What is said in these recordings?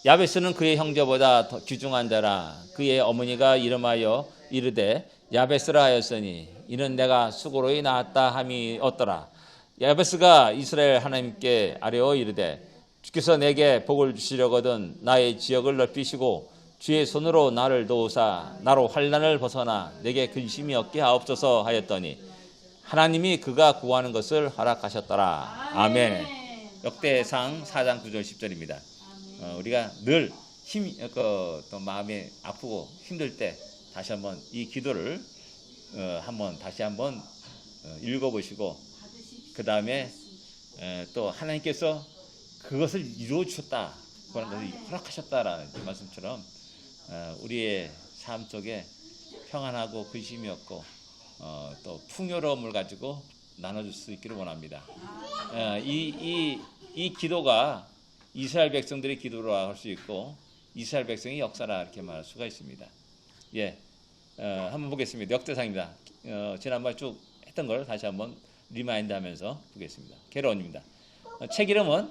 야베스는 그의 형제보다 더 귀중한 자라. 그의 어머니가 이름하여 이르되 야베스라 하였으니 이는 내가 수고로이 낳았다 함이 얻더라. 야베스가 이스라엘 하나님께 아뢰어 이르되 주께서 내게 복을 주시려거든 나의 지역을 넓히시고 주의 손으로 나를 도우사 나로 환난을 벗어나 내게 근심이 없게 하옵소서 하였더니 하나님이 그가 구하는 것을 허락하셨더라. 아멘. 역대상 4장 9절 10절입니다. 우리가 늘 또 마음이 아프고 힘들 때 다시 한번 이 기도를 다시 한번 읽어보시고 그 다음에 또 하나님께서 그것을 이루어 주셨다, 그런 것을 허락하셨다라는 말씀처럼 우리의 삶 속에 평안하고 근심이 없고 또 풍요로움을 가지고 나눠줄 수 있기를 원합니다. 이 기도가 이스라엘 백성들의 기도라 할 수 있고 이스라엘 백성의 역사라 이렇게 말할 수가 있습니다. 한번 보겠습니다. 역대상입니다. 지난번에 쭉 했던 걸 다시 한번 리마인드하면서 보겠습니다. 개론입니다. 책 이름은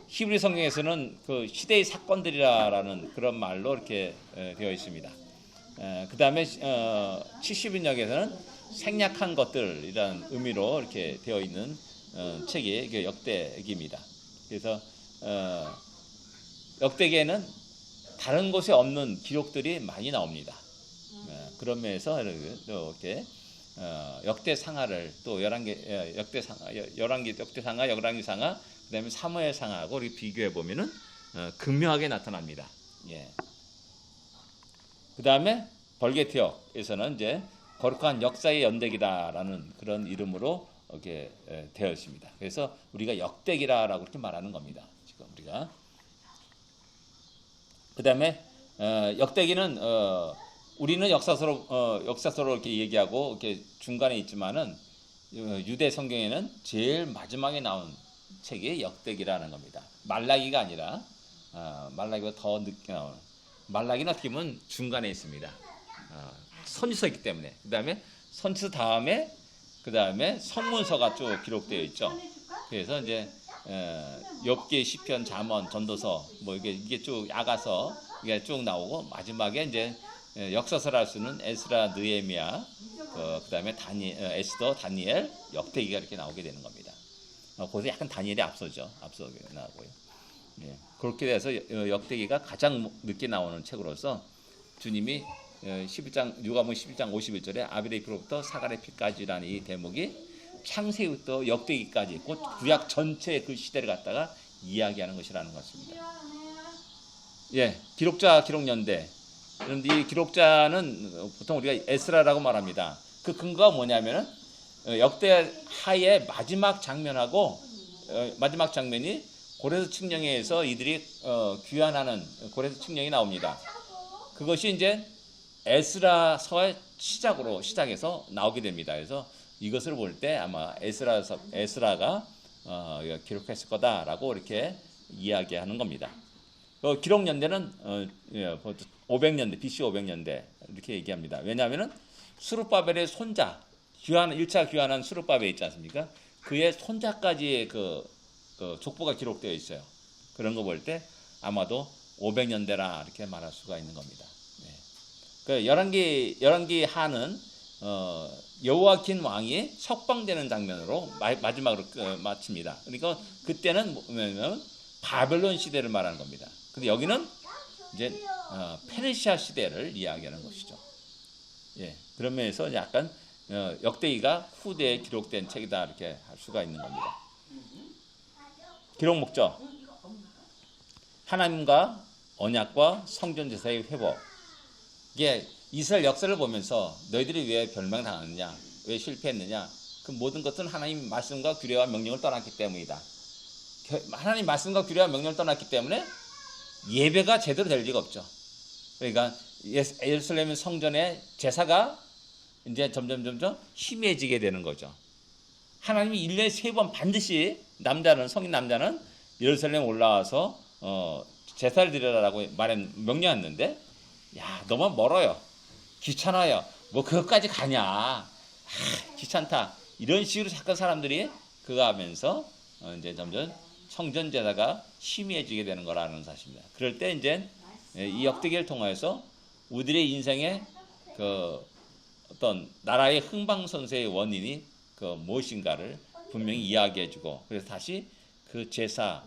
히브리 성경에서는 그 시대의 사건들이라는 그런 말로 이렇게 되어 있습니다. 그 다음에 70인역에서는 생략한 것들이라는 의미로 이렇게 되어 있는 책이 역대기입니다. 그래서 역대기에는 다른 곳에 없는 기록들이 많이 나옵니다. 그런 면에서 이렇게 역대상하를 또 11개 역대상하, 열왕기상하, 그다음에 사무엘상하고 이렇게 비교해 보면은 극명하게 나타납니다. 그다음에 벌게티역에서는 이제 거룩한 역사의 연대기다라는 그런 이름으로 이렇게 되어 있습니다. 그래서 우리가 역대기라라고 이렇게 말하는 겁니다. 지금 우리가 그다음에 역대기는 우리는 역사서로 이렇게 얘기하고 이렇게 중간에 있지만은 유대 성경에는 제일 마지막에 나온 책이 역대기라는 겁니다. 말라기가 아니라 말라기보다 더 늦게 나오는, 말라기는 어떻게 보면 중간에 있습니다. 선지서이기 때문에. 그다음에 선지서 다음에 그다음에 성문서가 쭉 기록되어 있죠. 그래서 이제 욥기, 시편, 잠언, 전도서 뭐 이게 쭉 야가서 이게 쭉 나오고 마지막에 이제 역사서를 할 수는 에스라, 느헤미야, 그다음에 에스더, 다니엘, 역대기가 이렇게 나오게 되는 겁니다. 거기서 약간 다니엘이 앞서죠. 앞서 나오고요. 그렇게 돼서 역대기가 가장 늦게 나오는 책으로서 주님이 11장 누가복음 11장 51절에 아벨의 피로부터 사갈의 피까지라는 이 대목이 창세기부터 역대기까지 곧 구약 전체의 그 시대를 갖다가 이야기하는 것이라는 것입니다. 기록자 기록연대. 그런데 이 기록자는 보통 우리가 에스라라고 말합니다. 그 근거가 뭐냐면은 역대하의 마지막 장면하고 마지막 장면이 고레스 칙령에서 이들이 귀환하는 고레스 칙령이 나옵니다. 그것이 이제 에스라서의 시작해서 나오게 됩니다. 그래서 이것을 볼 때 아마 에스라가 기록했을 거다라고 이렇게 이야기하는 겁니다. 기록 연대는 500년대, BC 500년대 이렇게 얘기합니다. 왜냐하면은 수르바벨의 손자, 1차 귀환한 수르바벨 있지 않습니까? 그의 손자까지의 그 족보가 기록되어 있어요. 그런 거 볼 때 아마도 500년대라 이렇게 말할 수가 있는 겁니다. 열왕기 하는 여호야킨 왕이 석방되는 장면으로 마지막으로 마칩니다. 그러니까 그때는 뭐냐면 바벨론 시대를 말하는 겁니다. 근데 여기는 이제 페르시아 시대를 이야기하는 것이죠. 그런 면에서 약간 역대기가 후대에 기록된 책이다 이렇게 할 수가 있는 겁니다. 기록 목적: 하나님과 언약과 성전 제사의 회복. 이게 이스라엘 역사를 보면서 너희들이 왜 멸망당하느냐, 왜 실패했느냐, 그 모든 것은 하나님 말씀과 규례와 명령을 떠났기 때문이다. 하나님 말씀과 규례와 명령을 떠났기 때문에 예배가 제대로 될 리가 없죠. 그러니까 예루살렘 성전의 제사가 이제 점점 희미해지게 되는 거죠. 하나님이 1년에 3번 반드시 성인 남자는 예루살렘에 올라와서 제사를 드리라라고 명령했는데, 너무 멀어요. 귀찮아요. 뭐 그것까지 가냐. 귀찮다. 이런 식으로 잠깐 사람들이 그거 하면서 이제 점점 성전 제사가 희미해지게 되는 거라는 사실입니다. 그럴 때 이제 이 역대기를 통해서 우리들의 인생의 그 어떤 나라의 흥방선쇠의 원인이 그 무엇인가를 분명히 이야기해주고, 그래서 다시 그 제사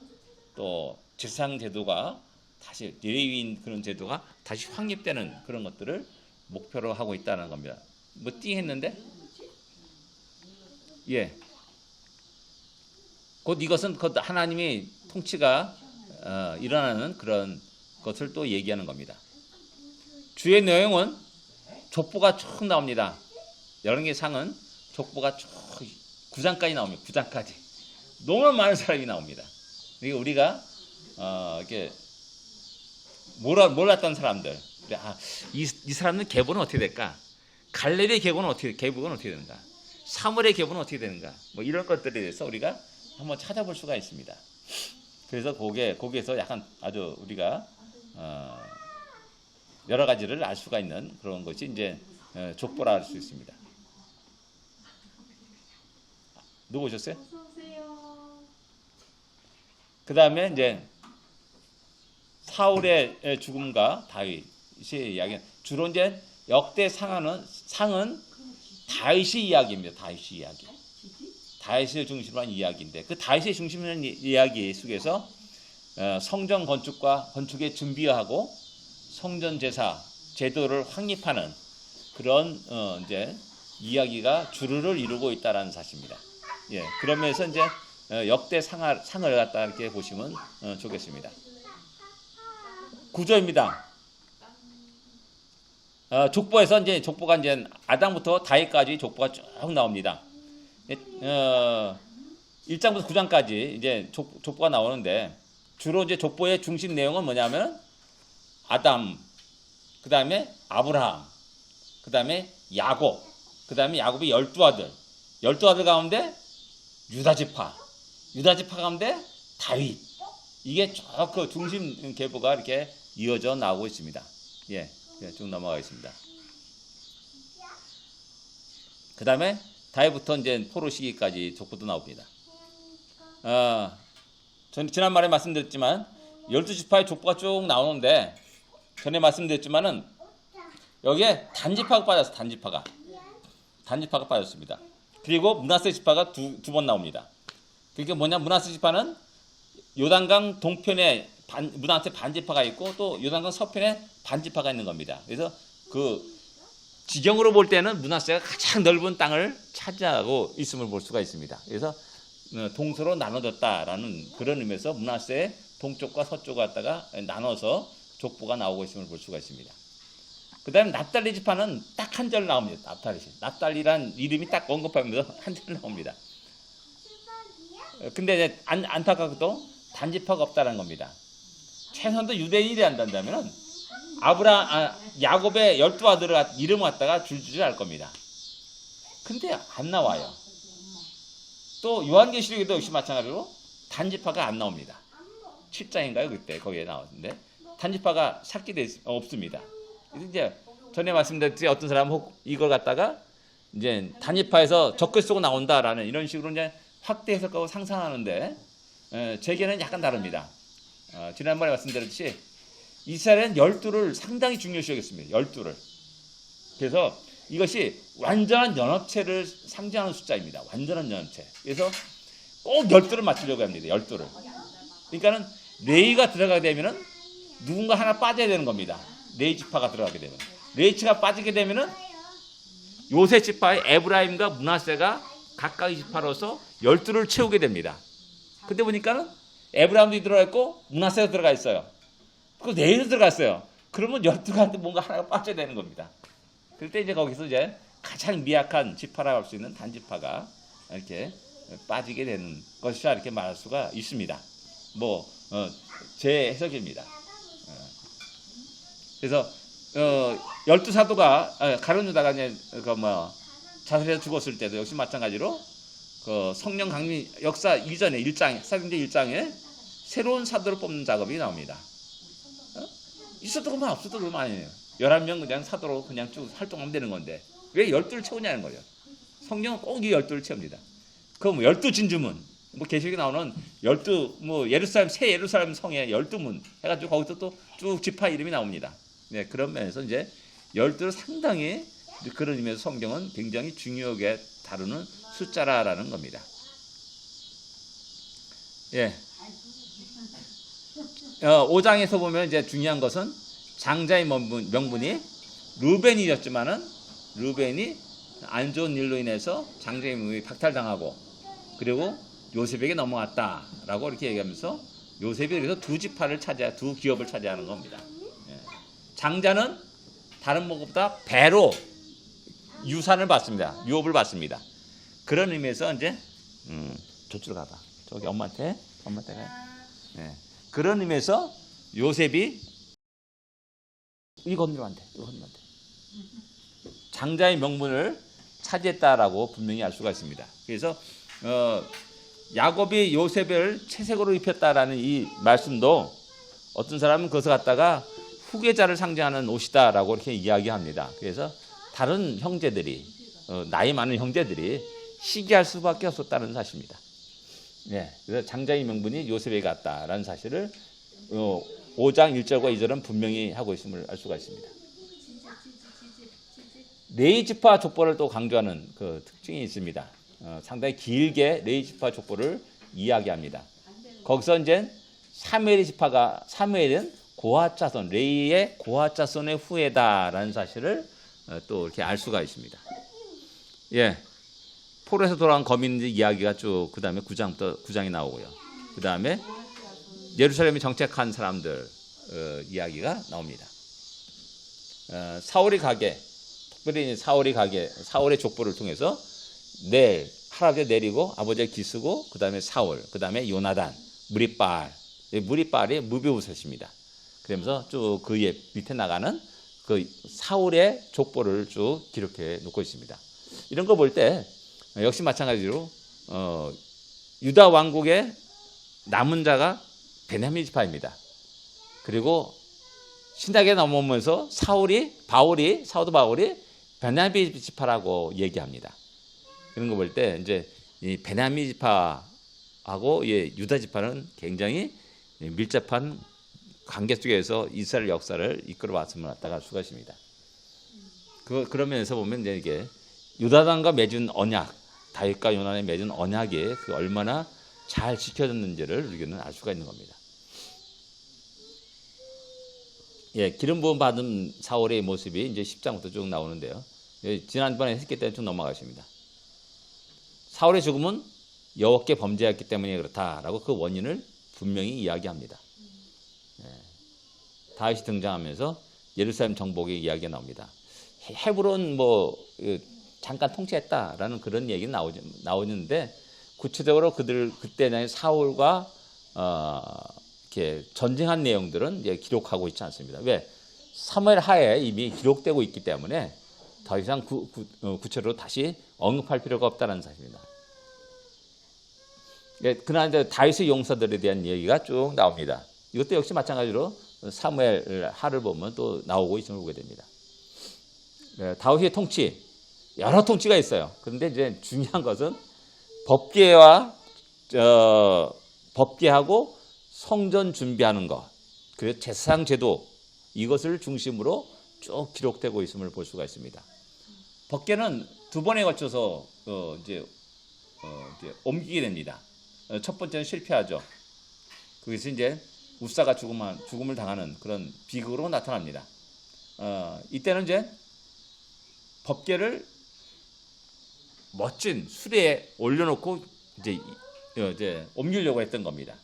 또 제사상 제도가 다시 레위인 그런 제도가 다시 확립되는 그런 것들을 목표로 하고 있다는 겁니다. 뭐 띵 했는데? 예. 곧 이것은 곧 하나님의 통치가 일어나는 그런 것을 또 얘기하는 겁니다. 주의 내용은 족보가 쭉 나옵니다. 열왕기상은 족보가 쭉 9장까지 나옵니다. 9장까지. 너무 많은 사람이 나옵니다. 그러니까 우리가 이렇게 몰랐던 사람들, 이 사람은 계보는 어떻게 될까? 갈렙의 계보는 어떻게 되는가? 사무엘의 계보는 어떻게 되는가? 뭐 이런 것들에 대해서 우리가 한번 찾아볼 수가 있습니다. 그래서 거기에서 약간 아주 우리가 여러 가지를 알 수가 있는 그런 것이 이제 족보라 할 수 있습니다. 누구 오셨어요? 그 다음에 이제 사울의 죽음과 다윗의 이야기. 주로 이제 역대 상은 다윗의 이야기입니다. 다윗의 이야기. 다윗을 중심으로 한 이야기인데, 그 다윗의 중심으로 한 이야기 속에서 성전 건축의 준비하고 성전 제사 제도를 확립하는 그런 이제 이야기가 주를 이루고 있다라는 사실입니다. 예, 그러면서 이제 역대 상을 갖다 이렇게 보시면 좋겠습니다. 구조입니다. 족보에서 이제 족보가 이제 아담부터 다윗까지 족보가 쭉 나옵니다. 1장부터 9장까지 이제 족보가 나오는데, 주로 이제 족보의 중심 내용은 뭐냐면 아담, 그 다음에 아브라함, 그 다음에 야곱, 그 다음에 야곱의 12아들, 12아들 가운데 유다지파 가운데 다윗. 이게 쭉 그 중심 계보가 이렇게 이어져 나오고 있습니다. 예, 쭉 넘어가겠습니다. 그 다음에 다윗부터 이제 포로 시기까지 족보도 나옵니다. 전 지난번에 말씀드렸지만 12지파의 족보가 쭉 나오는데, 전에 말씀드렸지만은 여기에 단지파가 빠졌어. 단지파가 빠졌습니다. 그리고 므낫세 지파가 두 번 나옵니다. 그게 뭐냐? 므낫세 지파는 요단강 동편에 므낫세 반지파가 있고, 또 요단강 서편에 반지파가 있는 겁니다. 그래서 그 지경으로 볼 때는 므낫세가 가장 넓은 땅을 차지하고 있음을 볼 수가 있습니다. 그래서 동서로 나눠졌다라는 그런 의미에서 므낫세의 동쪽과 서쪽을 갖다가 나눠서 족보가 나오고 있음을 볼 수가 있습니다. 그 다음에 납달리 지파는 딱 한 절 나옵니다. 납달리란 이름이 딱 언급하면서 한 절 나옵니다. 근데 안타깝게도 단지파가 없다는 겁니다. 최소한도 유대인이 한다면 야곱의 12아들을 이름 갖다가 줄줄 알 겁니다. 근데 안 나와요. 또 요한계시록에도 역시 마찬가지로 단지파가 안 나옵니다. 7장인가요? 그때 거기에 나왔는데 단지파가 없습니다. 이제 전에 말씀드렸듯이 어떤 사람은 이걸 갖다가 이제 단지파에서 적글 쓰고 나온다라는 이런 식으로 이제 확대 해석하고 상상하는데, 제게는 약간 다릅니다. 지난번에 말씀드렸듯이 이스라엘은 12를 상당히 중요시 여겼습니다. 12를. 그래서 이것이 완전한 연합체를 상징하는 숫자입니다. 완전한 연합체. 그래서 꼭 12를 맞추려고 합니다. 12를. 그러니까는 레위가 들어가게 되면은 누군가 하나 빠져야 되는 겁니다. 레위 지파가 들어가게 되면. 레위치가 빠지게 되면은 요셉 지파의 에브라임과 므낫세가 각각의 지파로서 12를 채우게 됩니다. 근데 보니까는 에브라임도 들어가 있고 므낫세가 들어가 있어요. 그 레위도 들어갔어요. 그러면 12가한테 뭔가 하나가 빠져야 되는 겁니다. 그럴 때 이제 거기서 이제 가장 미약한 지파라고 할 수 있는 단지파가 이렇게 빠지게 되는 것이라 이렇게 말할 수가 있습니다. 제 해석입니다. 그래서 12사도가 가룟 유다가 이제 자살해서 죽었을 때도 역시 마찬가지로 그 성령 강림 역사 이전에 1장 사도행전 1장에 새로운 사도를 뽑는 작업이 나옵니다. 있어도 그만 없어도 그만 아니에요. 11명 그냥 사도로 그냥 쭉 활동하면 되는 건데 왜 12를 채우냐는 거예요. 성령은 꼭 이 12를 채웁니다. 그럼 12진주문 뭐 계시록에 나오는 12 뭐 예루살렘 새 예루살렘 성에 12문 해가지고 거기서 또 쭉 지파 이름이 나옵니다. 네, 그런 면에서 이제 12를 상당히 그런 의미에서 성경은 굉장히 중요하게 다루는 숫자라는 겁니다. 예. 5장에서 보면 이제 중요한 것은 장자의 명분이 루벤이었지만은 루벤이 안 좋은 일로 인해서 장자의 명분이 박탈당하고 그리고 요셉에게 넘어왔다라고 이렇게 얘기하면서 요셉이 그래서 두 기업을 차지하는 겁니다. 예. 장자는 다른 것보다 배로 유산을 받습니다. 유업을 받습니다. 그런 의미에서 이제 저쪽으로 가봐. 저기 엄마한테 가요. 예. 그런 의미에서 요셉이 이거 건드리면 안 돼. 장자의 명분을 차지했다라고 분명히 알 수가 있습니다. 그래서 야곱이 요셉을 채색으로 입혔다라는 이 말씀도 어떤 사람은 그것을 갖다가 후계자를 상징하는 옷이다라고 이렇게 이야기합니다. 그래서 다른 형제들이 나이 많은 형제들이 시기할 수밖에 없었다는 사실입니다. 네, 그래서 장자의 명분이 요셉에게 갔다라는 사실을 5장 1절과 2절은 분명히 하고 있음을 알 수가 있습니다. 레위 지파 족보를 또 강조하는 그 특징이 있습니다. 상당히 길게 레위 지파 족보를 이야기합니다. 거기서 이제 사무엘은 고핫 자손, 레위의 고핫 자손의 후예다라는 사실을 또 이렇게 알 수가 있습니다. 예. 포로에서 돌아온 거민 이야기가 쭉 그다음에 9장이 나오고요. 그다음에 예루살렘에 정착한 사람들 이야기가 나옵니다. 사울이 가게, 특별히 사울의 족보를 통해서 할아버지 내리고 아버지의 기스고 그다음에 사울, 그다음에 요나단, 무리빨이 무비보셋입니다. 그러면서 쭉 그 밑에 나가는 그 사울의 족보를 쭉 기록해 놓고 있습니다. 이런 거 볼 때 역시 마찬가지로 유다 왕국의 남은 자가 베냐민 지파입니다. 그리고 신학에 넘어오면서 사울도 바울이 베냐민 지파라고 얘기합니다. 그런 거 볼 때 이제 이 베냐민 지파하고 유다 지파는 굉장히 밀접한 관계 속에서 이스라엘 역사를 이끌어왔음을 갖다가 수가 있습니다. 그런 면에서 보면 이제 이게 유다당과 맺은 언약, 다윗과 요나단이 맺은 언약이 그 얼마나 잘 지켜졌는지를 우리는 알 수가 있는 겁니다. 예, 기름 부음 받은 사울의 모습이 이제 10장부터 쭉 나오는데요. 지난번에 했기 때문에 좀 넘어가십니다. 사울의 죽음은 여호와께 범죄했기 때문에 그렇다라고 그 원인을 분명히 이야기합니다. 예, 다윗이 등장하면서 예루살렘 정복의 이야기가 나옵니다. 헤브론 잠깐 통치했다라는 그런 얘기는 나오는데 구체적으로 그때 사울과 이렇게 전쟁한 내용들은 이제 기록하고 있지 않습니다. 왜? 사무엘 하에 이미 기록되고 있기 때문에 더 이상 구체적으로 다시 언급할 필요가 없다는 사실입니다. 그러나 이제 다윗의 용사들에 대한 얘기가 쭉 나옵니다. 이것도 역시 마찬가지로 사무엘 하를 보면 또 나오고 있음을 보게 됩니다. 다윗의 통치, 여러 통치가 있어요. 그런데 이제 중요한 것은 법계하고 성전 준비하는 것, 그리고 제사장 제도 이것을 중심으로 쭉 기록되고 있음을 볼 수가 있습니다. 법계는 두 번에 걸쳐서 이제 옮기게 됩니다. 첫 번째는 실패하죠. 그것이 이제 우사가 죽음을 당하는 그런 비극으로 나타납니다. 이때는 이제 법궤를 멋진 수레에 올려놓고 이제 옮기려고 했던 겁니다.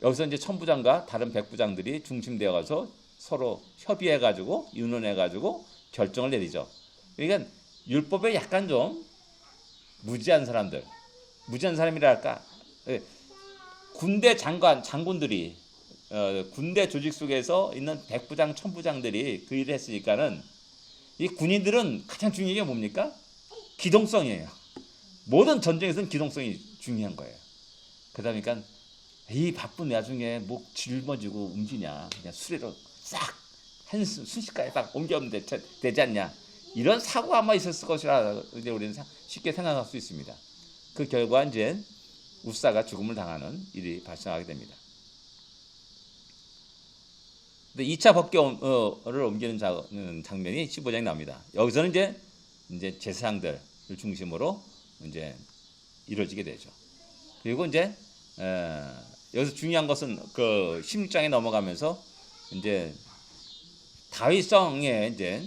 여기서 이제 천부장과 다른 백부장들이 중심되어 가서 서로 협의해가지고 의논해가지고 결정을 내리죠. 그러니까 율법에 약간 좀 무지한 사람이라 할까? 군대 장군들이 군대 조직 속에서 있는 백부장, 천부장들이 그 일을 했으니까는 이 군인들은 가장 중요한 게 뭡니까? 기동성이에요. 모든 전쟁에서는 기동성이 중요한 거예요. 그러다 보니까 이 바쁜 와중에 목 짊어지고 움직이냐? 그냥 수레로 싹 순식간에 딱 옮겨오면 되지 않냐? 이런 사고가 아마 있었을 것이라 이제 우리는 쉽게 생각할 수 있습니다. 그 결과 이제 우사가 죽음을 당하는 일이 발생하게 됩니다. 근데 2차 법궤를 옮기는 장면이 15장에 나옵니다. 여기서는 이제 제사장들을 중심으로 이제 이루어지게 되죠. 그리고 이제 여기서 중요한 것은 그 16장에 넘어가면서 이제 다윗성에 이제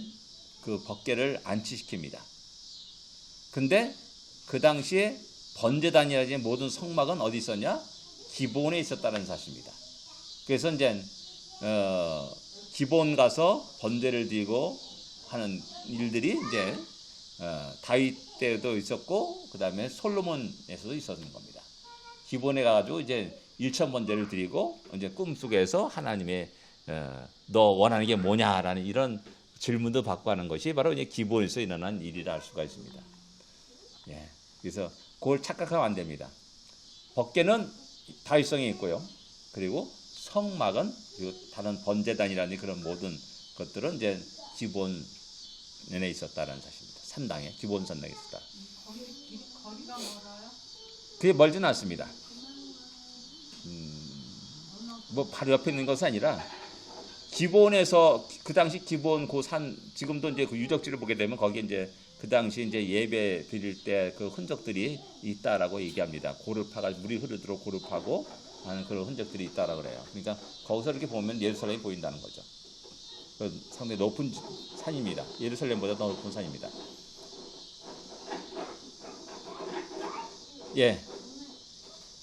그 법궤를 안치시킵니다. 근데 그 당시에 번제단이라든지 모든 성막은 어디 있었냐? 기본에 있었다는 사실입니다. 그래서 이제 기본 가서 번제를 드리고 하는 일들이 이제 다윗 때도 있었고 그 다음에 솔로몬에서도 있었는 겁니다. 기본에 가가지고 이제 일천 번제를 드리고 이제 꿈속에서 하나님의 너 원하는 게 뭐냐라는 이런 질문도 받고 하는 것이 바로 이제 기본에서 일어난 일이라 할 수가 있습니다. 예, 그래서 그걸 착각하면 안 됩니다. 법궤는 다윗성에 있고요. 그리고 성막은 그리고 다른 번제단이라는 그런 모든 것들은 이제 기본에 있었다는 사실입니다. 산당에 기본 산당에 있었다. 거리가 멀어요? 그게 멀지는 않습니다. 뭐 바로 옆에 있는 것은 아니라 기본에서 그 당시 기본 그 산 지금도 이제 그 유적지를 보게 되면 거기에 이제 그 당시 이제 예배 드릴 때 그 흔적들이 있다라고 얘기합니다. 고를 파가 물이 흐르도록 고를 파고 하는 그런 흔적들이 있다라고 그래요. 그러니까 거기서 이렇게 보면 예루살렘이 보인다는 거죠. 상당히 높은 산입니다. 예루살렘보다 더 높은 산입니다. 예.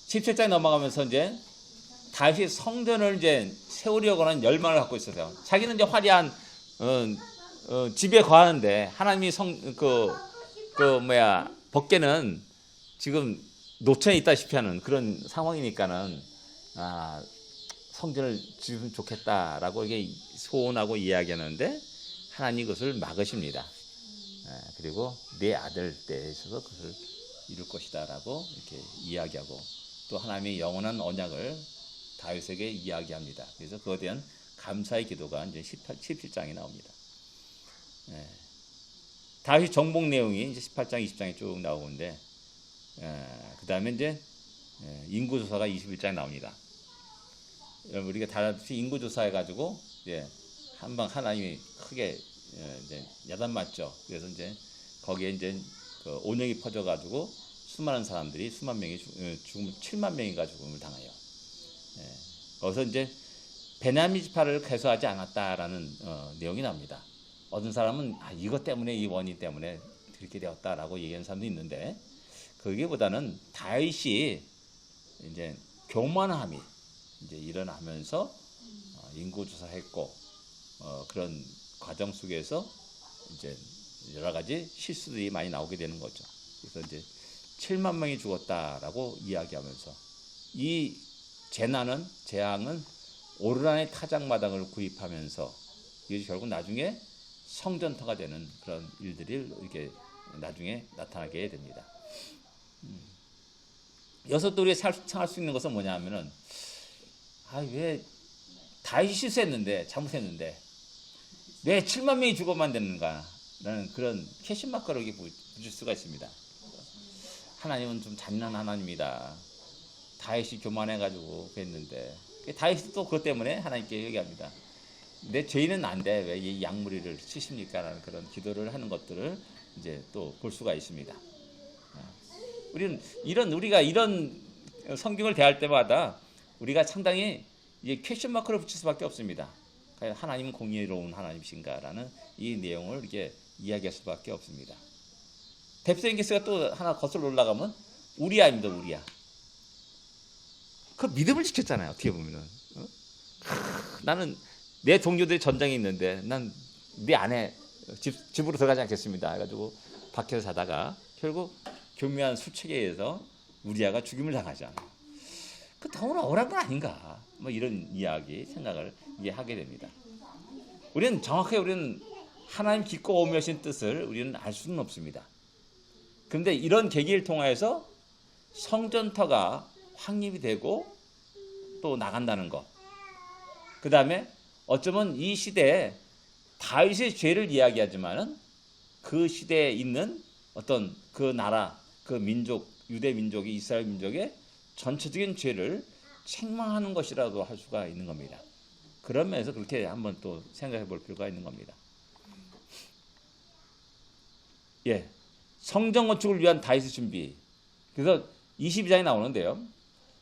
17장 넘어가면서 이제 다시 성전을 이제 세우려고 하는 열망을 갖고 있었어요. 자기는 이제 화려한 집에 거하는데 하나님이 법궤는 지금 노천에 있다시피 하는 그런 상황이니까는 성전을 지으면 좋겠다라고 이게 소원하고 이야기하는데 하나님 그것을 막으십니다. 그리고 내 아들 때에 있어서 그것을 이룰 것이다라고 이렇게 이야기하고 또 하나님의 영원한 언약을 다윗에게 이야기합니다. 그래서 그거에 대한 감사의 기도가 이제 17장에 나옵니다. 다윗 정복 내용이 이제 18장, 20장에 쭉 나오는데 그 다음에 이제 인구조사가 21장에 나옵니다. 우리가 다같이 인구조사해가지고 한방 하나님이 크게 이제 야단 맞죠. 그래서 이제 거기에 이제 그 온영이 퍼져가지고 수많은 사람들이 수만 명이 죽음 7만 명인가 죽음을 당해요. 거기서 이제 베냐민 지파를 괴수하지 않았다라는 내용이 나옵니다. 어떤 사람은 이것 때문에 이 원인 때문에 그렇게 되었다라고 얘기하는 사람도 있는데 거기보다는 다윗이 이제 교만함이 이제 일어나면서 인구 조사했고 그런 과정 속에서 이제 여러 가지 실수들이 많이 나오게 되는 거죠. 그래서 이제 7만 명이 죽었다라고 이야기하면서 이 재앙은 오르란의 타작마당을 구입하면서 이게 결국 나중에 성전터가 되는 그런 일들이 이렇게 나중에 나타나게 됩니다. 여기서 또 우리가 생각할 수 있는 것은 뭐냐 하면은 왜 다윗이 실수했는데 잘못했는데 왜 7만 명이 죽어만 되는가 라는 그런 캐시마크를 이렇게 붙일 수가 있습니다. 하나님은 좀 잔인한 하나님이다. 다윗이 교만해가지고 그랬는데 다윗이 또 그것 때문에 하나님께 얘기합니다. 내 죄인은 안 돼. 왜 이 양무리를 치십니까? 라는 그런 기도를 하는 것들을 이제 또 볼 수가 있습니다. 우리가 이런 성경을 대할 때마다 우리가 상당히 퀘스천 마크를 붙일 수밖에 없습니다. 하나님은 공의로운 하나님이신가라는 이 내용을 이렇게 이야기할 수밖에 없습니다. 뎁스행기스가 또 하나 거슬러 올라가면 우리아입니다. 우리아. 그 믿음을 지켰잖아요. 어떻게 보면은 나는 내 동료들이 전장에 있는데 난 네 안에 집으로 들어가지 않겠습니다. 해가지고 밖에서 자다가 결국 교묘한 수책에 의해서 우리아가 죽임을 당하죠. 그 너무나 억울한 건 아닌가? 뭐 이런 생각을 하게 됩니다. 우리는 하나님 깊고 오묘하신 뜻을 우리는 알 수는 없습니다. 그런데 이런 계기를 통해서 성전터가 확립이 되고 또 나간다는 것. 그 다음에 어쩌면 이 시대에 다윗의 죄를 이야기하지만은 그 시대에 있는 어떤 그 나라, 그 민족 유대 민족이 이스라엘 민족의 전체적인 죄를 책망하는 것이라도 할 수가 있는 겁니다. 그런 면에서 그렇게 한번 또 생각해 볼 필요가 있는 겁니다. 예. 성전 건축을 위한 다윗의 준비. 그래서 22장에 나오는데요.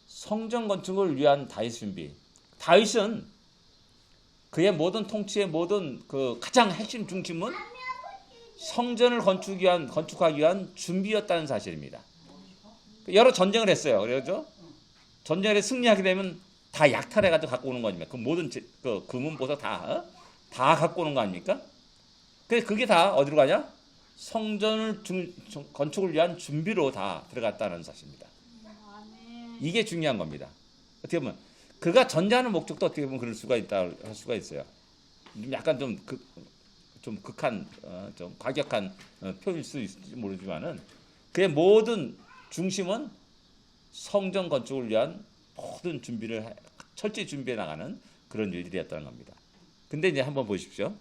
성전 건축을 위한 다윗의 준비. 다윗은 그의 모든 통치의 모든 그 가장 핵심 중심은 성전을 건축하기 위한 준비였다는 사실입니다. 여러 전쟁을 했어요. 그래서 전쟁에 승리하게 되면 다 약탈해가지고 갖고 오는 거 아닙니까? 그 모든 그 금은 보석 다 갖고 오는 거 아닙니까? 그래서 그게 다 어디로 가냐? 성전을 건축을 위한 준비로 다 들어갔다는 사실입니다. 이게 중요한 겁니다. 어떻게 보면 그가 전제하는 목적도 어떻게 보면 그럴 수가 있다 할 수가 있어요. 약간 좀 극한, 좀 과격한 표현일 수 있을지 모르지만은 그의 모든 중심은 성전 건축을 위한 모든 준비를 철저히 준비해 나가는 그런 일들이었다는 겁니다. 근데 이제 한번 보십시오.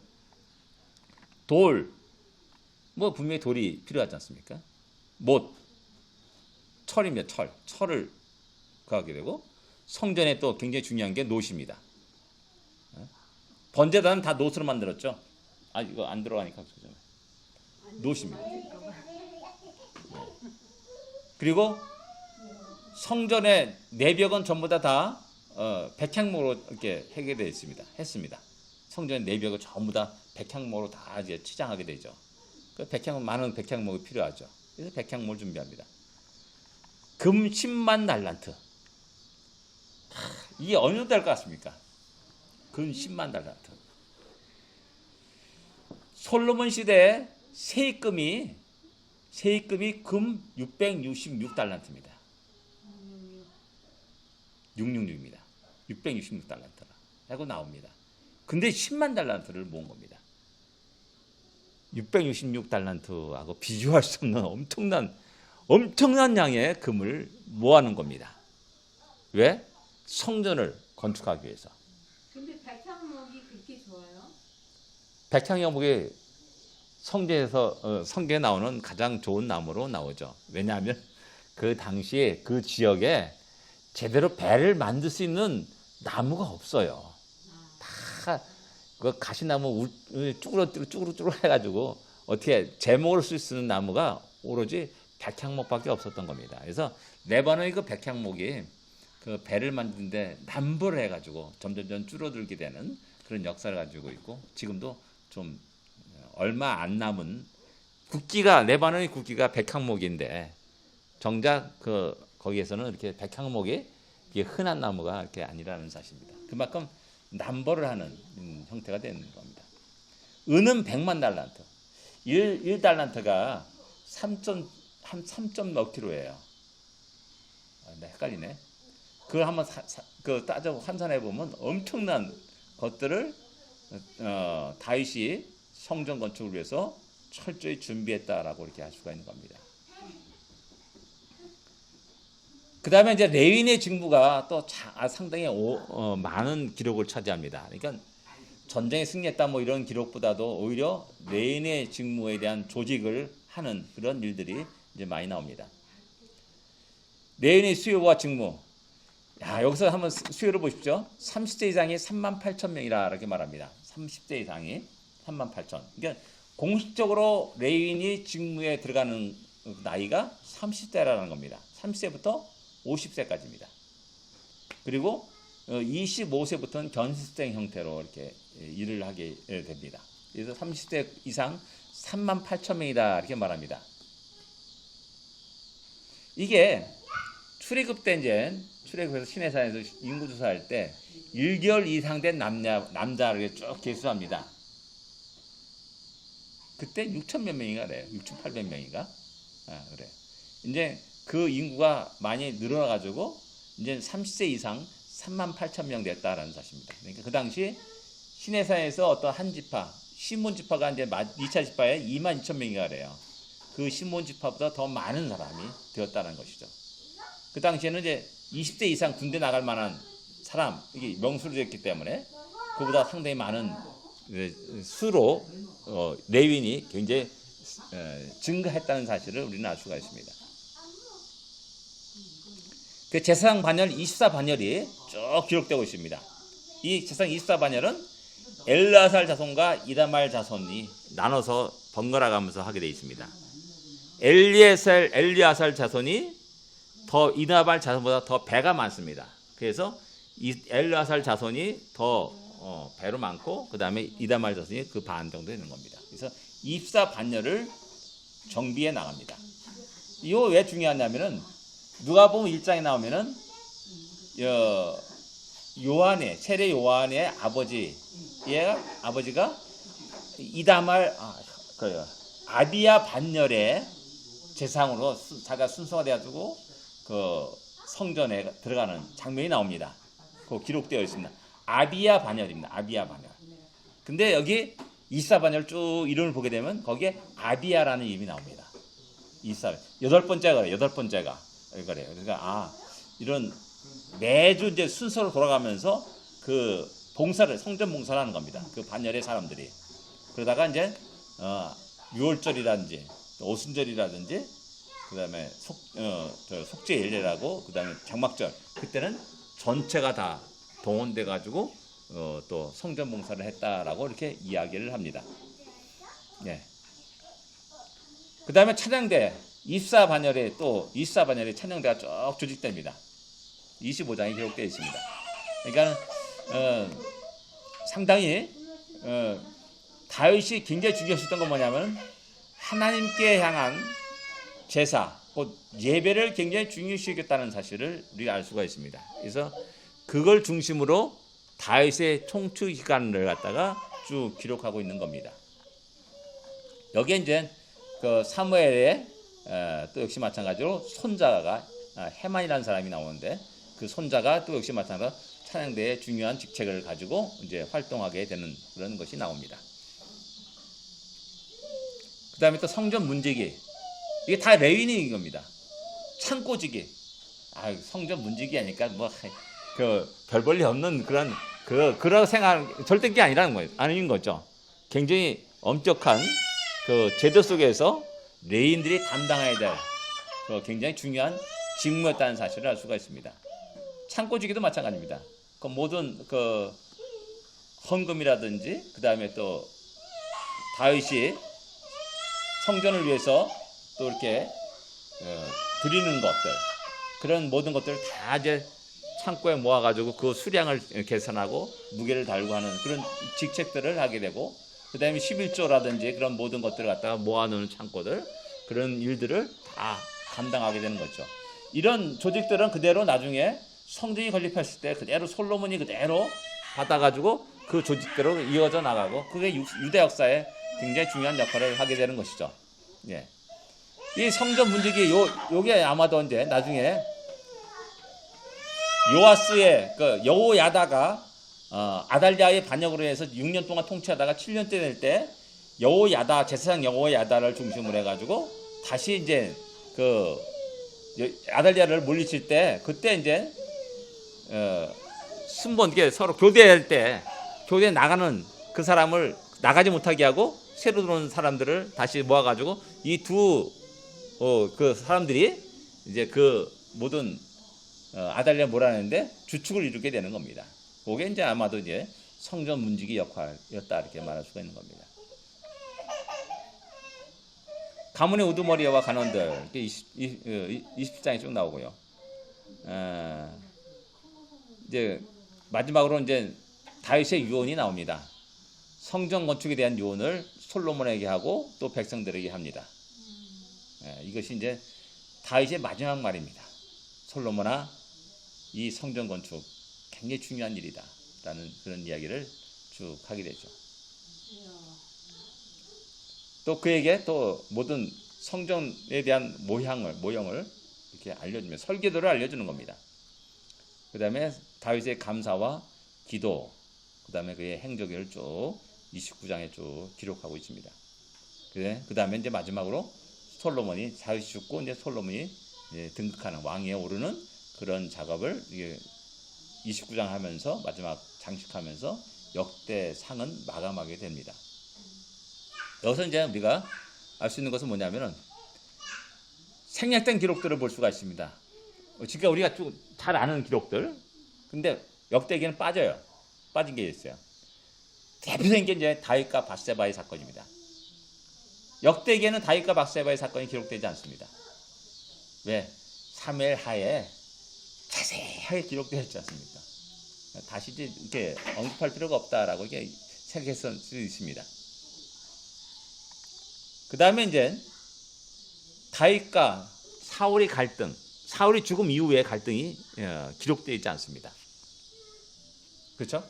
뭐 분명히 돌이 필요하지 않습니까? 철입니다. 철을 구하게 되고 성전에 또 굉장히 중요한 게 놋입니다. 번제단은 다 놋으로 만들었죠. 이거 안 들어가니까 놋입니다. 그리고 성전의 내벽은 전부 다 백향목으로 이렇게 해결되어 했습니다. 성전의 내벽을 전부 다 백향목으로 다 이제 치장하게 되죠. 그 많은 백향목이 필요하죠. 그래서 백향목을 준비합니다. 금 10만 달란트. 이게 어느 정도 될 것 같습니까? 금 10만 달란트. 솔로몬 시대에 세입금이 금 666달란트입니다. 666입니다. 666달란트라 하고 나옵니다. 근데 10만 달란트를 모은 겁니다. 666달란트하고 비교할 수 없는 엄청난 양의 금을 모아놓은 겁니다. 왜? 성전을 건축하기 위해서. 근데 백향목이 그렇게 좋아요? 백향목이 성경에 나오는 가장 좋은 나무로 나오죠. 왜냐하면 그 당시에 그 지역에 제대로 배를 만들 수 있는 나무가 없어요. 다 그 가시나무 쭈그러 해가지고 어떻게 제목을 쓸 수 있는 나무가 오로지 백향목밖에 없었던 겁니다. 그래서 레바논의 그 백향목이 그 배를 만드는데 남부를 해가지고 점점 줄어들게 되는 그런 역사를 가지고 있고 지금도 좀 얼마 안 남은 레바논의 국기가 백향목인데 정작 거기에서는 이렇게 백향목이 흔한 나무가 이렇게 아니라는 사실입니다. 그만큼 남보를 하는 형태가 되는 겁니다. 은은 100만 달란트. 1달란트가 3점 몇 킬로예요. 헷갈리네. 그걸 한번 따져 환산해 보면 엄청난 것들을 다윗이 성전 건축을 위해서 철저히 준비했다라고 이렇게 할 수가 있는 겁니다. 그 다음에 이제 레위인의 직무가 또 상당히 많은 기록을 차지합니다. 그러니까 전쟁에 승리했다 뭐 이런 기록보다도 오히려 레위인의 직무에 대한 조직을 하는 그런 일들이 이제 많이 나옵니다. 레위인의 수요와 직무. 여기서 한번 수요를 보십시오. 30세 이상이 38,000명이라 이렇게 말합니다. 30세 이상이 38,000. 그러니까 공식적으로 레위인이 직무에 들어가는 나이가 30세라는 겁니다. 30세부터 50세까지입니다. 그리고 25세부터는 견습생 형태로 이렇게 일을 하게 됩니다. 그래서 30세 이상 38,000명이다 이렇게 말합니다. 이게 출애굽 때 이제 출애굽에서 시내산에서 인구 조사할 때 1개월 이상 된 남자를 쭉 계수합니다. 그때 6천 몇 명인가 그래요. 6,800명인가? 그래. 이제 그 인구가 많이 늘어나가지고 이제 30세 이상 38,000명 됐다라는 사실입니다. 그러니까 그 당시 시내산에서 어떤 한 지파, 시몬 지파가 이제 2차 지파에 22,000명이가 그래요. 그 시몬 지파보다 더 많은 사람이 되었다는 것이죠. 그 당시에는 이제 20세 이상 군대 나갈 만한 사람, 이게 명수로 됐기 때문에 그보다 상당히 많은 수로 레위인이 굉장히 증가했다는 사실을 우리는 알 수가 있습니다. 그 제사장 반열 24반열이 쭉 기록되고 있습니다. 이 제사장 24반열은 엘르아살 자손과 이다말 자손이 나눠서 번갈아 가면서 하게 되어 있습니다. 엘리아살 자손이 더 이다말 자손보다 더 배가 많습니다. 그래서 이 엘르아살 자손이 더 배로 많고 그 다음에 이다말 자손이 그 반 정도 되는 겁니다. 그래서 24반열을 정비해 나갑니다. 이거 왜 중요하냐면은 누가복음 1장에 나오면은 요한의 세례 요한의 아버지가 이다말 아비야 반열의 제사장으로 자기가 순서가 돼가지고 그 성전에 들어가는 장면이 나옵니다. 그 기록되어 있습니다. 아비야 반열입니다. 아비야 반열. 근데 여기 24반열 쭉 이름을 보게 되면 거기에 아비야라는 이름이 나옵니다. 24 여덟 번째가 그래요. 여덟 번째가 그래요. 그러니까 이런 매주 이제 순서로 돌아가면서 그 봉사를 성전 봉사를 하는 겁니다. 그 반열의 사람들이 그러다가 이제 유월절이라든지 오순절이라든지 그다음에 속죄일이라고 그다음에 장막절 그때는 전체가 다 동원돼 가지고 또 성전 봉사를 했다라고 이렇게 이야기를 합니다. 네. 그다음에 찬양대 24반열의 찬양대가 쭉 조직됩니다. 25장이 기록되어 있습니다. 그러니까 상당히 다윗이 굉장히 중요했던 건 뭐냐면 하나님께 향한 제사, 곧 예배를 굉장히 중요시 여겼다는 사실을 우리가 알 수가 있습니다. 그래서 그걸 중심으로 다윗의 총추 기간을 갖다가 쭉 기록하고 있는 겁니다. 여기에 이제 그 사무엘의 또 역시 마찬가지로 손자가 헤만이라는 사람이 나오는데 그 손자가 또 역시 마찬가지로 찬양대의 중요한 직책을 가지고 이제 활동하게 되는 그런 것이 나옵니다. 그 다음에 또 성전 문지기. 이게 다 레위인인 겁니다. 창고지기. 성전 문지기 하니까 별 볼일 없는 그런 생각, 절대 그게 아닌 거죠. 굉장히 엄격한 그 제도 속에서 레위인들이 담당해야 될 굉장히 중요한 직무였다는 사실을 알 수가 있습니다. 창고지기도 마찬가지입니다. 그 모든 헌금이라든지 그 다음에 또 다윗이 성전을 위해서 또 이렇게 드리는 것들 그런 모든 것들을 다 이제 창고에 모아가지고 그 수량을 계산하고 무게를 달고 하는 그런 직책들을 하게 되고 그 다음에 11조라든지 그런 모든 것들을 갖다가 모아놓는 창고들 그런 일들을 다 감당하게 되는 거죠. 이런 조직들은 그대로 나중에 성전이 건립했을 때 그대로 솔로몬이 그대로 받아가지고 그 조직대로 이어져 나가고 그게 유대 역사에 굉장히 중요한 역할을 하게 되는 것이죠. 예. 이 성전 문지기 요게 아마도 이제 나중에 요아스의 여호야다가 아달랴의 반역으로 해서 6년 동안 통치하다가 7년째 될 때 제사장 여호야다를 중심으로 해가지고 다시 이제 아달랴를 물리칠 때 그때 이제 순번 서로 교대할 때 교대 나가는 그 사람을 나가지 못하게 하고 새로 들어온 사람들을 다시 모아가지고 이 그 사람들이 이제 그 모든 아달랴 몰아내는데 주축을 이루게 되는 겁니다. 그게 이제 아마도 이제 성전 문지기 역할이었다 이렇게 말할 수가 있는 겁니다. 가문의 우두머리와 간원들 20장에 쭉 나오고요. 이제 마지막으로 이제 다윗의 유언이 나옵니다. 성전 건축에 대한 유언을 솔로몬에게 하고 또 백성들에게 합니다. 이것이 이제 다윗의 마지막 말입니다. 솔로몬아, 이 성전 건축 굉장히 중요한 일이다라는 그런 이야기를 쭉 하게 되죠. 또 그에게 또 모든 성전에 대한 모형을 이렇게 알려주면 설계도를 알려주는 겁니다. 그 다음에 다윗의 감사와 기도, 그 다음에 그의 행적을 쭉 29장에 쭉 기록하고 있습니다. 그 다음에 이제 마지막으로 솔로몬이 다윗이 죽고 이제 솔로몬이 등극하는 왕위에 오르는 그런 작업을 29장 하면서 마지막 장식하면서 역대상은 마감하게 됩니다. 여기서 이제 우리가 알 수 있는 것은 뭐냐면은 생략된 기록들을 볼 수가 있습니다. 그러니까 우리가 좀 잘 아는 기록들. 근데 역대기에는 빠져요. 빠진 게 있어요. 대표적인 게 이제 다윗과 밧세바의 사건입니다. 역대기에는 다윗과 밧세바의 사건이 기록되지 않습니다. 왜? 사무엘 하에 자세하게 기록되어 있지 않습니까? 다시 이제 이렇게 언급할 필요가 없다라고 이렇게 생각했을 수 있습니다. 그 다음에 이제 다윗과 사울의 갈등, 사울이 죽음 이후에 갈등이 기록되어 있지 않습니다. 그렇죠?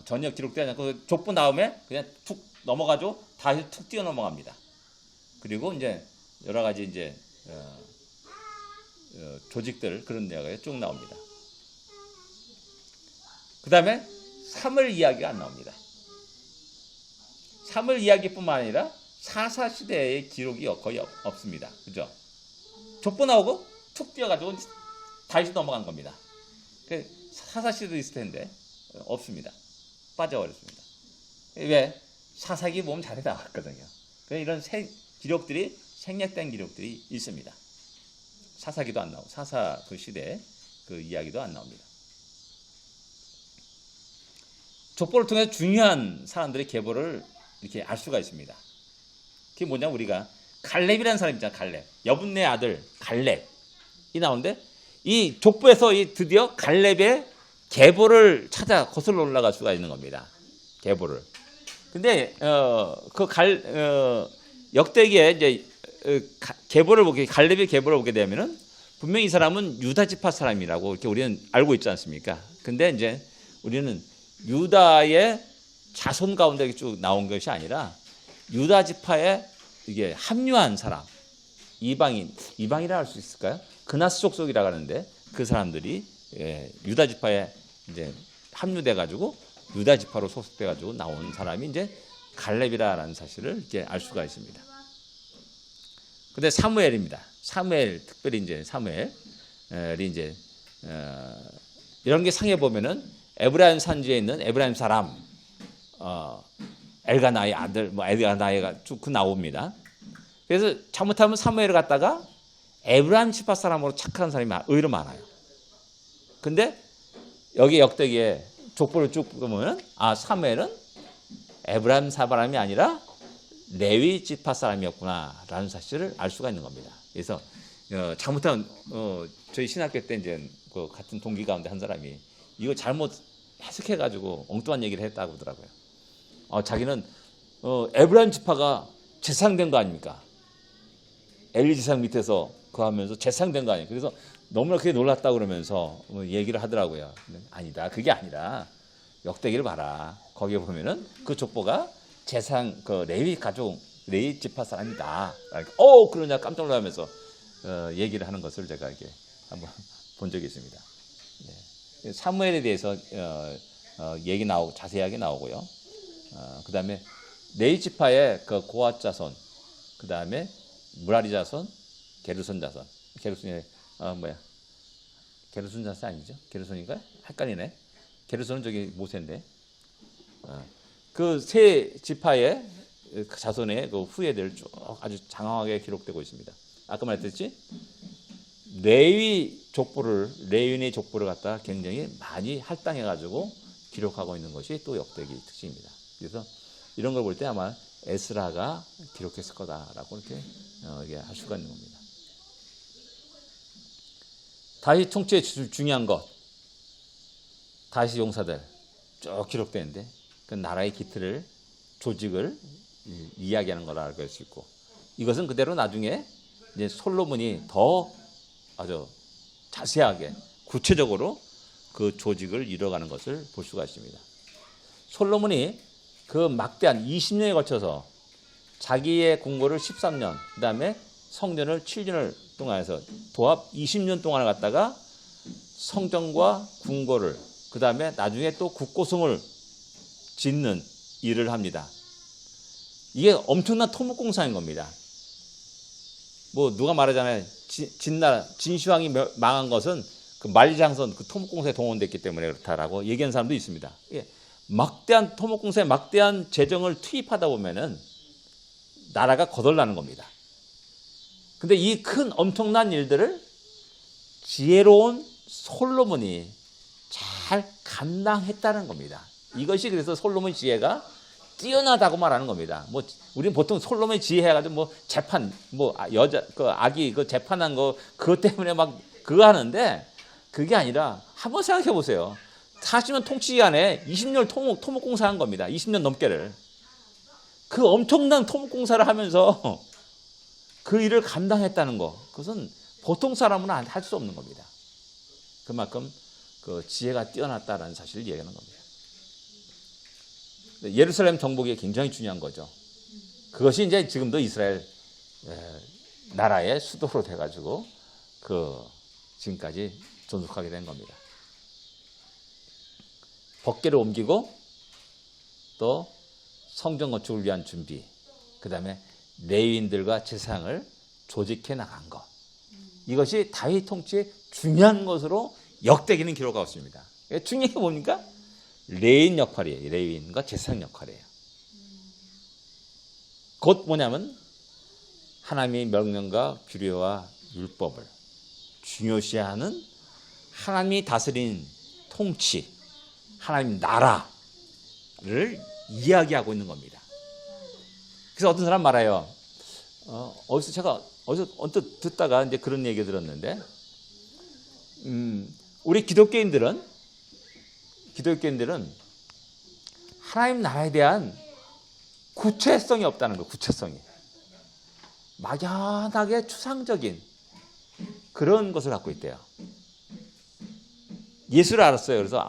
전혀 기록되지 않고 족보 다음에 그냥 툭 넘어가죠. 다시 툭 뛰어 넘어갑니다. 그리고 이제 여러 가지 이제 조직들 그런 내용이 쭉 나옵니다. 그 다음에 사무엘 이야기가 안 나옵니다. 사무엘 이야기뿐만 아니라 사사 시대의 기록이 거의 없습니다. 그죠? 족보 나오고 툭 뛰어가지고 다시 넘어간 겁니다. 사사 시대도 있을 텐데 없습니다. 빠져버렸습니다. 왜? 사사기 보면 잘 나왔거든요. 이런 기록들이 생략된 기록들이 있습니다. 사사기도 안 나오고 사사 그 시대 그 이야기도 안 나옵니다. 족보를 통해 중요한 사람들의 계보를 이렇게 알 수가 있습니다. 그게 뭐냐, 우리가 갈렙이라는 사람 있잖아. 갈렙, 여분네 아들 갈렙이 나오는데 이 족보에서 드디어 갈렙의 계보를 찾아 거슬러 올라갈 수가 있는 겁니다. 계보를. 근데 역대기에 이제 계보를 보게, 갈렙의 계보를 보게 되면은 분명히 이 사람은 유다 지파 사람이라고 이렇게 우리는 알고 있지 않습니까? 근데 이제 우리는 유다의 자손 가운데 쭉 나온 것이 아니라 유다 지파에 이게 합류한 사람, 이방이라 할 수 있을까요? 그나스 족속이라고 하는데 그 사람들이 유다 지파에 이제 합류돼 가지고 유다 지파로 소속돼 가지고 나온 사람이 이제 갈렙이라는 사실을 이렇게 알 수가 있습니다. 근데 사무엘입니다. 사무엘, 특별히 이제 사무엘이 이제 이런 게 상해 보면은 에브라임 산지에 있는 에브라임 사람 엘가나의 아들 엘가나이가 쭉 나옵니다. 그래서 잘못하면 사무엘을 갖다가 에브라임 지파 사람으로 착각한 사람이 의외로 많아요. 근데 여기 역대기에 족보를 쭉 보면 사무엘은 에브라임 사람이 아니라 레위 지파 사람이었구나라는 사실을 알 수가 있는 겁니다. 그래서 잘못하면 저희 신학교 때 이제 그 같은 동기 가운데 한 사람이 이거 잘못 해석해가지고 엉뚱한 얘기를 했다고 하더라고요. 자기는 에브라임 지파가 재상된 거 아닙니까? 엘리 지상 밑에서 그 하면서 재상된 거 아니에요. 그래서 너무나 그게 놀랐다고 그러면서 얘기를 하더라고요. 아니다. 그게 아니라 역대기를 봐라. 거기에 보면은 그 족보가 재상 그 레위 가족 레위 지파 사람이다. 그러냐 깜짝 놀라면서 얘기를 하는 것을 제가 이렇게 한번 본 적이 있습니다. 네. 사무엘에 대해서 얘기 나오고 자세하게 나오고요. 그다음에 레위 지파의 그 고앗 자손, 그다음에 무라리 자손, 게르손 자손. 게르손이 게르손 자손 아니죠? 게르손인가요? 헷갈리네. 게르손은 저기 모세인데. 그 세 지파의 자손의 그 후예들 쭉 아주 장황하게 기록되고 있습니다. 아까 말했듯이 레위인의 족보를 갖다 굉장히 많이 할당해가지고 기록하고 있는 것이 또 역대기 특징입니다. 그래서 이런 걸 볼 때 아마 에스라가 기록했을 거다라고 이렇게 할 수가 있는 겁니다. 다시 통치의 중요한 것, 다시 용사들 쭉 기록되는데 그 나라의 기틀을 조직을 이야기하는 거라 알 수 있고, 이것은 그대로 나중에 이제 솔로몬이 더 아주 자세하게 구체적으로 그 조직을 이뤄가는 것을 볼 수가 있습니다. 솔로몬이 그 막대한 20년에 걸쳐서 자기의 공고를 13년, 그 다음에 성전을 7년을 동안 해서 도합 20년 동안을 갖다가 성전과 궁궐을, 그 다음에 나중에 또 국고성을 짓는 일을 합니다. 이게 엄청난 토목공사인 겁니다. 누가 말하잖아요. 진시황이 망한 것은 그 만리장성 그 토목공사에 동원됐기 때문에 그렇다라고 얘기하는 사람도 있습니다. 막대한 토목공사에 막대한 재정을 투입하다 보면은 나라가 거덜나는 겁니다. 근데 이 큰 엄청난 일들을 지혜로운 솔로몬이 잘 감당했다는 겁니다. 이것이 그래서 솔로몬 지혜가 뛰어나다고 말하는 겁니다. 뭐 우리는 보통 솔로몬 지혜 해가지고 뭐 재판 뭐 여자 그 아기 그 재판한 거 그것 때문에 막 그거 하는데 그게 아니라 한번 생각해 보세요. 40년 통치 기간에 20년 토목공사한 겁니다. 20년 넘게를. 그 엄청난 토목공사를 하면서 그 일을 감당했다는 거. 그것은 보통 사람은 할 수 없는 겁니다. 그만큼 그 지혜가 뛰어났다는 사실을 얘기하는 겁니다. 예루살렘 정복이 굉장히 중요한 거죠. 그것이 이제 지금도 이스라엘 나라의 수도로 돼가지고 그 지금까지 존속하게 된 겁니다. 법궤를 옮기고 또 성전 건축을 위한 준비, 그 다음에 레위인들과 제사장을 조직해 나간 것. 이것이 다윗 통치의 중요한 것으로 역대기는 기록하고 있습니다. 중요한 게 뭡니까? 레위인 역할이에요. 레위인과 제사장 역할이에요. 곧 뭐냐면 하나님의 명령과 규례와 율법을 중요시하는 하나님이 다스린 통치, 하나님 나라를 이야기하고 있는 겁니다. 그래서 어떤 사람 말해요. 어디서 언뜻 듣다가 이제 그런 얘기 들었는데, 우리 기독교인들은 하나님 나라에 대한 구체성이 없다는 거예요. 구체성이. 막연하게 추상적인 그런 것을 갖고 있대요. 예수를 알았어요. 그래서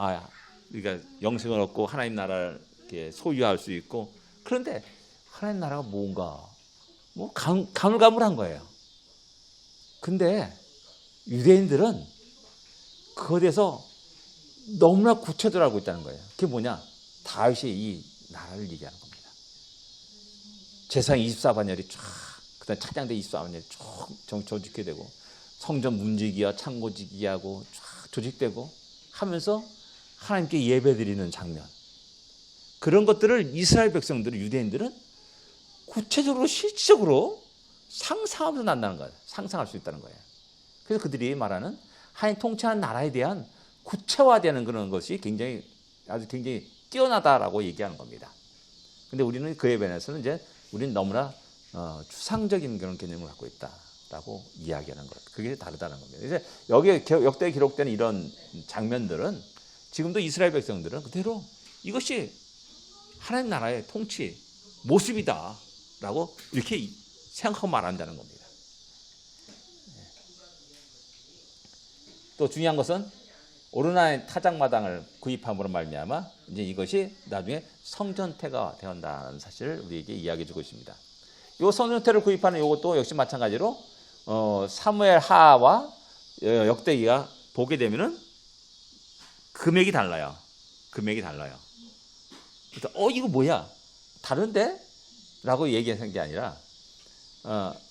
우리가 영생을 얻고 하나님 나라를 이렇게 소유할 수 있고, 그런데 하나님 나라가 뭔가 뭐 가물가물한 거예요. 근데 유대인들은 그거에 대해서 너무나 구체적으로 알고 있다는 거예요. 그게 뭐냐? 다윗이 이 나라를 얘기하는 겁니다. 제사장 24반열이 쫙, 그다음 찬양대 24반열이 쭉 조직게 되고, 성전 문지기와 창고지기하고 쫙 조직되고 하면서 하나님께 예배드리는 장면. 그런 것들을 이스라엘 백성들은, 유대인들은 구체적으로 실질적으로 상상하면서 난다는 거예요. 상상할 수 있다는 거예요. 그래서 그들이 말하는 하나님 통치하는 나라에 대한 구체화되는 그런 것이 굉장히 뛰어나다라고 얘기하는 겁니다. 근데 우리는 그에 반해서는 이제 우리는 너무나 추상적인 그런 개념을 갖고 있다라고 이야기하는 것. 그게 다르다는 겁니다. 그래서 여기에 역대에 기록된 이런 장면들은 지금도 이스라엘 백성들은 그대로 이것이 하나님 나라의 통치 모습이다라고 이렇게 생각하고 말한다는 겁니다. 또 중요한 것은 오르나의 타작마당을 구입함으로 말미암아 이제 이것이 나중에 성전태가 되었다는 사실을 우리에게 이야기해 주고 있습니다. 이 성전태를 구입하는 이것도 역시 마찬가지로 사무엘 하와 역대기가 보게 되면은 금액이 달라요. 그래서 이거 뭐야? 다른데? 라고 얘기하는 게 아니라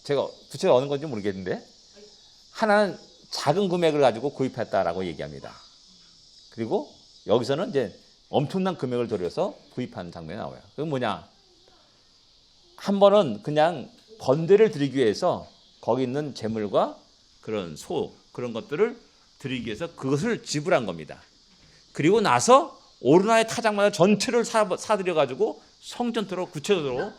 제가 구체가 어느 건지 모르겠는데 하나는 작은 금액을 가지고 구입했다라고 얘기합니다. 그리고 여기서는 이제 엄청난 금액을 들여서 구입한 장면이 나와요. 그건 뭐냐? 한 번은 그냥 번제를 드리기 위해서 거기 있는 재물과 그런 그런 것들을 드리기 위해서 그것을 지불한 겁니다. 그리고 나서 오르나의 타작마다 전체를 사들여가지고 성전토로 구체적으로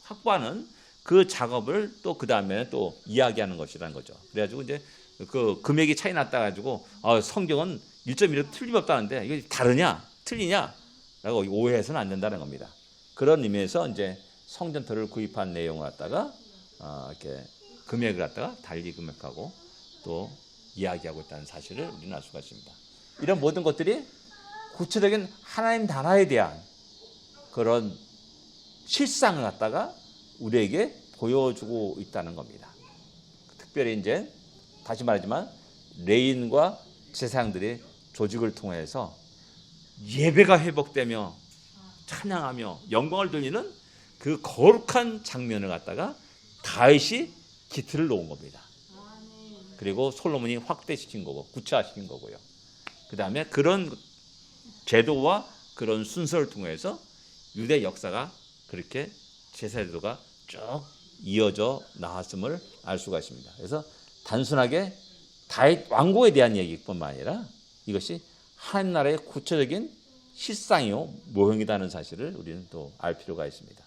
확보하는 그 작업을 또 그 다음에 또 이야기하는 것이라는 거죠. 그래가지고 이제 그 금액이 차이 났다 가지고 성경은 1.1도 틀림없다는데 이게 다르냐 틀리냐 라고 오해해서는 안 된다는 겁니다. 그런 의미에서 이제 성전토를 구입한 내용을 갖다가 이렇게 금액을 갖다가 달리 금액하고 또 이야기하고 있다는 사실을 우리는 알 수가 있습니다. 이런 모든 것들이 구체적인 하나님 나라에 대한 그런 실상을 갖다가 우리에게 보여주고 있다는 겁니다. 특별히 이제 다시 말하지만 레위인과 제사장들의 조직을 통해서 예배가 회복되며 찬양하며 영광을 돌리는 그 거룩한 장면을 갖다가 다윗이 기틀을 놓은 겁니다. 그리고 솔로몬이 확대시킨 거고 구체화시킨 거고요. 그 다음에 그런 제도와 그런 순서를 통해서 유대 역사가 그렇게 제사제도가 쭉 이어져 나왔음을 알 수가 있습니다. 그래서 단순하게 다윗 왕국에 대한 얘기뿐만 아니라 이것이 하나님 나라의 구체적인 실상이요 모형이라는 사실을 우리는 또 알 필요가 있습니다.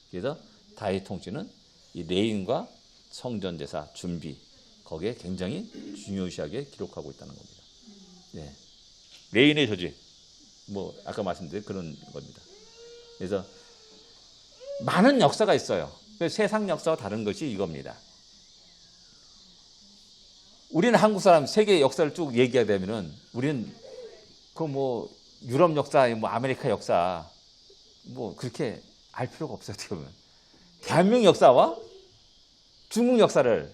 그래서 다윗 통치는 이 레인과 성전 제사 준비 거기에 굉장히 중요시하게 기록하고 있다는 겁니다. 예. 레인의 저지 뭐 아까 말씀드린 그런 겁니다. 그래서 많은 역사가 있어요. 세상 역사와 다른 것이 이겁니다. 우리는 한국 사람 세계 역사를 쭉 얘기하게 되면은 우리는 그 뭐 유럽 역사, 뭐 아메리카 역사 뭐 그렇게 알 필요가 없어요. 어떻게 보면 대한민국 역사와 중국 역사를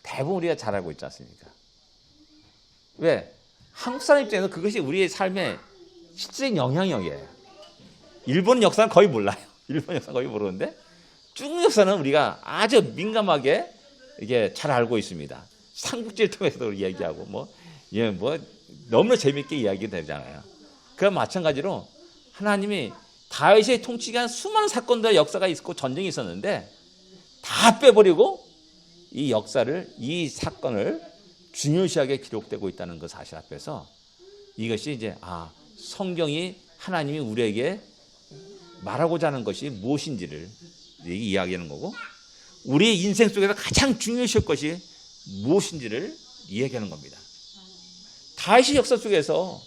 대부분 우리가 잘 알고 있지 않습니까? 왜? 한국 사람 입장에서 그것이 우리의 삶의 실질적인 영향력이에요. 일본 역사는 거의 몰라요. 일본 역사 거의 모르는데 중국 역사는 우리가 아주 민감하게 이게 잘 알고 있습니다. 삼국지를 통해서도 얘기하고 뭐 너무나 재밌게 이야기 되잖아요. 그럼 마찬가지로 하나님이 다윗의 통치 기간 수많은 사건들의 역사가 있고 전쟁이 있었는데 다 빼버리고 이 역사를 이 사건을 중요시하게 기록되고 있다는 그 사실 앞에서 이것이 이제 성경이 하나님이 우리에게 말하고자 하는 것이 무엇인지를 이야기하는 거고 우리의 인생 속에서 가장 중요시할 것이 무엇인지를 이야기하는 겁니다. 다윗의 역사 속에서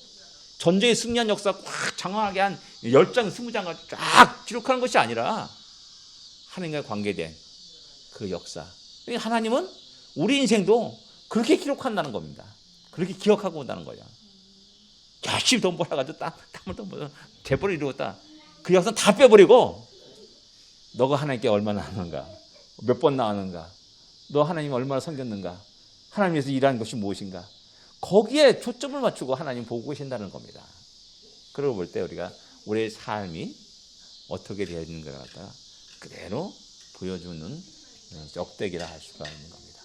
전쟁에 승리한 역사 꽉 장황하게 한 10장, 20장을 쫙 기록하는 것이 아니라 하나님과 관계된 그 역사. 하나님은 우리 인생도 그렇게 기록한다는 겁니다. 그렇게 기억하고 온다는 거예요. 열심히 돈 벌어가지고 땀을 돈 벌어 재벌을 이루었다. 그 역사는 다 빼버리고 너가 하나님께 얼마나 하는가, 몇 번 나왔는가, 너 하나님 얼마나 섬겼는가, 하나님께서 일하는 것이 무엇인가, 거기에 초점을 맞추고 하나님 보고 계신다는 겁니다. 그러고 볼 때 우리가 우리의 삶이 어떻게 되어 있는가 갖다가 그대로 보여주는 역대기라 할 수가 있는 겁니다.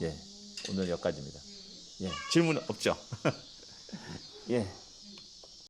예, 오늘 여기까지입니다. 예, 질문 없죠? 예.